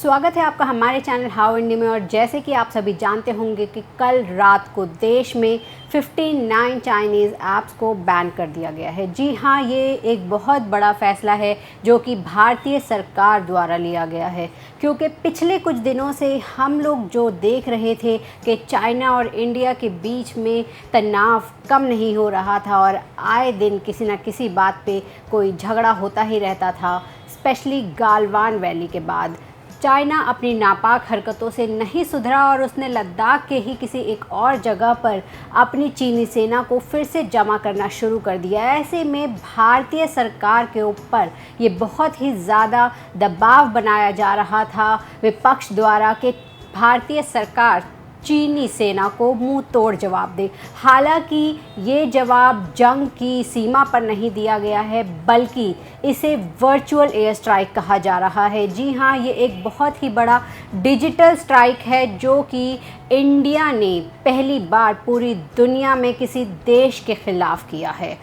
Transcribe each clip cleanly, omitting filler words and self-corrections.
स्वागत है आपका हमारे चैनल हाउ इंडिया में। और जैसे कि आप सभी जानते होंगे कि कल रात को देश में 59 चाइनीज़ ऐप्स को बैन कर दिया गया है। जी हाँ, ये एक बहुत बड़ा फ़ैसला है जो कि भारतीय सरकार द्वारा लिया गया है, क्योंकि पिछले कुछ दिनों से हम लोग जो देख रहे थे कि चाइना और इंडिया के बीच में तनाव कम नहीं हो रहा था और आए दिन किसी न किसी बात पे कोई झगड़ा होता ही रहता था। स्पेशली गालवान वैली के बाद चाइना अपनी नापाक हरकतों से नहीं सुधरा और उसने लद्दाख के ही किसी एक और जगह पर अपनी चीनी सेना को फिर से जमा करना शुरू कर दिया। ऐसे में भारतीय सरकार के ऊपर ये बहुत ही ज़्यादा दबाव बनाया जा रहा था विपक्ष द्वारा कि भारतीय सरकार चीनी सेना को मुंह तोड़ जवाब दे। हालांकि ये जवाब जंग की सीमा पर नहीं दिया गया है, बल्कि इसे वर्चुअल एयर स्ट्राइक कहा जा रहा है। जी हाँ, ये एक बहुत ही बड़ा डिजिटल स्ट्राइक है जो कि इंडिया ने पहली बार पूरी दुनिया में किसी देश के ख़िलाफ़ किया है।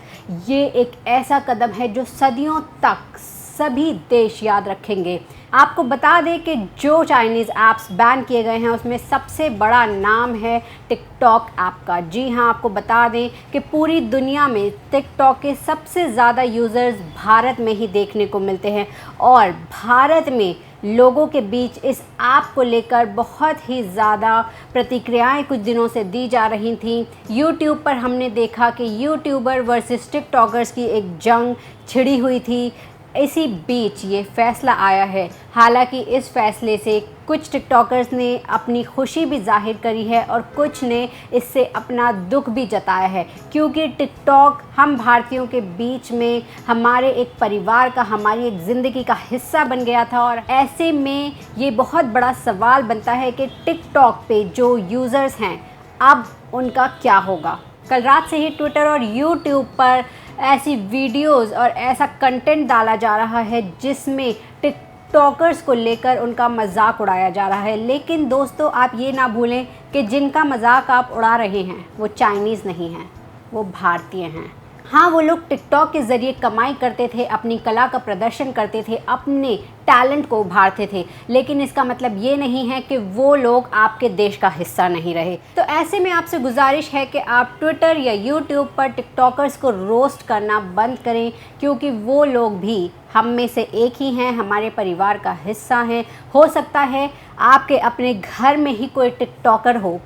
ये एक ऐसा कदम है जो सदियों तक सभी देश याद रखेंगे। आपको बता दें कि जो चाइनीज़ ऐप्स बैन किए गए हैं उसमें सबसे बड़ा नाम है टिकटॉक ऐप का। जी हाँ, आपको बता दें कि पूरी दुनिया में टिकटॉक के सबसे ज़्यादा यूज़र्स भारत में ही देखने को मिलते हैं और भारत में लोगों के बीच इस ऐप को लेकर बहुत ही ज़्यादा प्रतिक्रियाएं कुछ दिनों से दी जा रही थीं। यूट्यूब पर हमने देखा कि यूट्यूबर वर्सेस टिकटॉकर्स की एक जंग छिड़ी हुई थी। इसी बीच ये फ़ैसला आया है। हालांकि इस फ़ैसले से कुछ टिकटॉकर्स ने अपनी खुशी भी जाहिर करी है और कुछ ने इससे अपना दुख भी जताया है, क्योंकि टिकटॉक हम भारतीयों के बीच में हमारे एक परिवार का, हमारी एक ज़िंदगी का हिस्सा बन गया था। और ऐसे में ये बहुत बड़ा सवाल बनता है कि टिकटॉक पे जो यूज़र्स हैं अब उनका क्या होगा। कल रात से ही ट्विटर और यूट्यूब पर ऐसी वीडियोस और ऐसा कंटेंट डाला जा रहा है जिसमें टिकटॉकर्स को लेकर उनका मजाक उड़ाया जा रहा है। लेकिन दोस्तों, आप ये ना भूलें कि जिनका मजाक आप उड़ा रहे हैं वो चाइनीज़ नहीं हैं, वो भारतीय हैं। हाँ, वो लोग टिकटॉक के ज़रिए कमाई करते थे, अपनी कला का प्रदर्शन करते थे, अपने टैलेंट को उभारते थे, लेकिन इसका मतलब ये नहीं है कि वो लोग आपके देश का हिस्सा नहीं रहे। तो ऐसे में आपसे गुजारिश है कि आप ट्विटर या यूट्यूब पर टिकटॉकर्स को रोस्ट करना बंद करें, क्योंकि वो लोग भी हम में से एक ही हैं, हमारे परिवार का हिस्सा हैं। हो सकता है आपके अपने घर में ही कोई टिकटॉकर हो,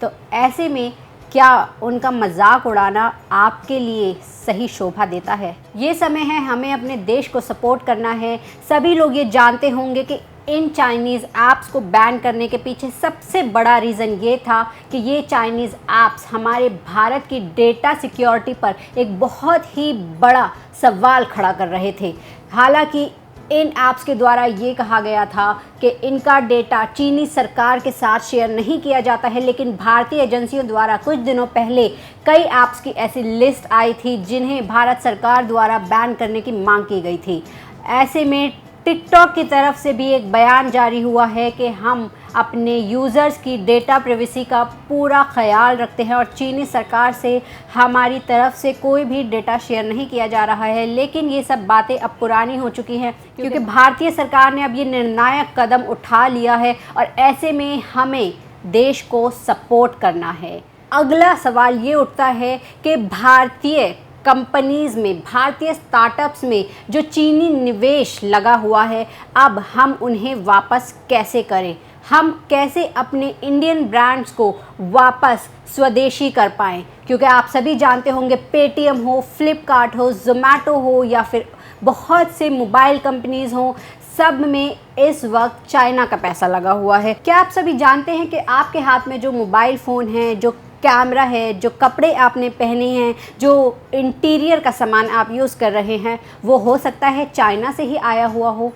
तो ऐसे में क्या उनका मजाक उड़ाना आपके लिए सही शोभा देता है? ये समय है हमें अपने देश को सपोर्ट करना है। सभी लोग ये जानते होंगे कि इन चाइनीज़ ऐप्स को बैन करने के पीछे सबसे बड़ा रीज़न ये था कि ये चाइनीज़ ऐप्स हमारे भारत की डेटा सिक्योरिटी पर एक बहुत ही बड़ा सवाल खड़ा कर रहे थे। हालांकि इन ऐप्स के द्वारा ये कहा गया था कि इनका डेटा चीनी सरकार के साथ शेयर नहीं किया जाता है, लेकिन भारतीय एजेंसियों द्वारा कुछ दिनों पहले कई ऐप्स की ऐसी लिस्ट आई थी जिन्हें भारत सरकार द्वारा बैन करने की मांग की गई थी। ऐसे में टिकटॉक की तरफ से भी एक बयान जारी हुआ है कि हम अपने यूज़र्स की डेटा प्राइवेसी का पूरा ख्याल रखते हैं और चीनी सरकार से हमारी तरफ से कोई भी डेटा शेयर नहीं किया जा रहा है। लेकिन ये सब बातें अब पुरानी हो चुकी हैं, क्योंकि भारतीय सरकार ने अब ये निर्णायक कदम उठा लिया है और ऐसे में हमें देश को सपोर्ट करना है। अगला सवाल ये उठता है कि भारतीय कंपनीज़ में, भारतीय स्टार्टअप्स में जो चीनी निवेश लगा हुआ है, अब हम उन्हें वापस कैसे करें? हम कैसे अपने इंडियन ब्रांड्स को वापस स्वदेशी कर पाएँ? क्योंकि आप सभी जानते होंगे, पेटीएम हो, फ्लिपकार्ट हो, ज़ोमैटो हो या फिर बहुत से मोबाइल कंपनीज़ हों, सब में इस वक्त चाइना का पैसा लगा हुआ है। क्या आप सभी जानते हैं कि आपके हाथ में जो मोबाइल फ़ोन है, जो कैमरा है, जो कपड़े आपने पहने हैं, जो इंटीरियर का सामान आप यूज़ कर रहे हैं, वो हो सकता है चाइना से ही आया हुआ हो।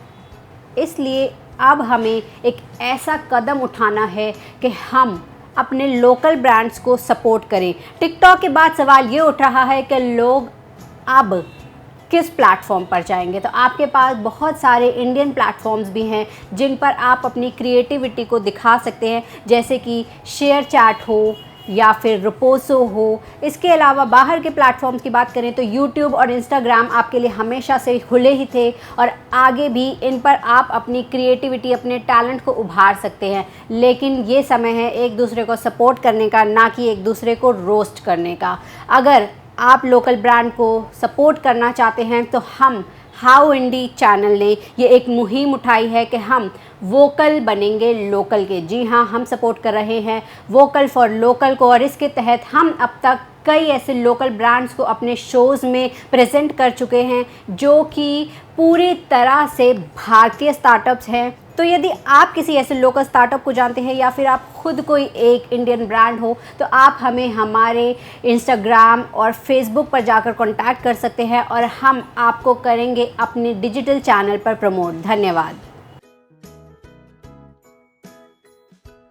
इसलिए अब हमें एक ऐसा कदम उठाना है कि हम अपने लोकल ब्रांड्स को सपोर्ट करें। टिकटॉक के बाद सवाल ये उठ रहा है कि लोग अब किस प्लेटफॉर्म पर जाएंगे। तो आपके पास बहुत सारे इंडियन प्लेटफॉर्म्स भी हैं जिन पर आप अपनी क्रिएटिविटी को दिखा सकते हैं, जैसे कि शेयर चैट हो या फिर रिपोसो हो। इसके अलावा बाहर के प्लेटफॉर्म्स की बात करें तो यूट्यूब और इंस्टाग्राम आपके लिए हमेशा से खुले ही थे और आगे भी इन पर आप अपनी क्रिएटिविटी, अपने टैलेंट को उभार सकते हैं। लेकिन ये समय है एक दूसरे को सपोर्ट करने का, ना कि एक दूसरे को रोस्ट करने का। अगर आप लोकल ब्रांड को सपोर्ट करना चाहते हैं तो हम हाउ इंडी चैनल ने ये एक मुहिम उठाई है कि हम वोकल बनेंगे लोकल के। जी हाँ, हम सपोर्ट कर रहे हैं वोकल फॉर लोकल को और इसके तहत हम अब तक कई ऐसे लोकल ब्रांड्स को अपने शोज़ में प्रेजेंट कर चुके हैं जो कि पूरी तरह से भारतीय स्टार्टअप्स हैं। तो यदि आप किसी ऐसे लोकल स्टार्टअप को जानते हैं या फिर आप खुद कोई एक इंडियन ब्रांड हो तो आप हमें हमारे इंस्टाग्राम और फेसबुक पर जाकर कांटेक्ट कर सकते हैं और हम आपको करेंगे अपने डिजिटल चैनल पर प्रमोट। धन्यवाद।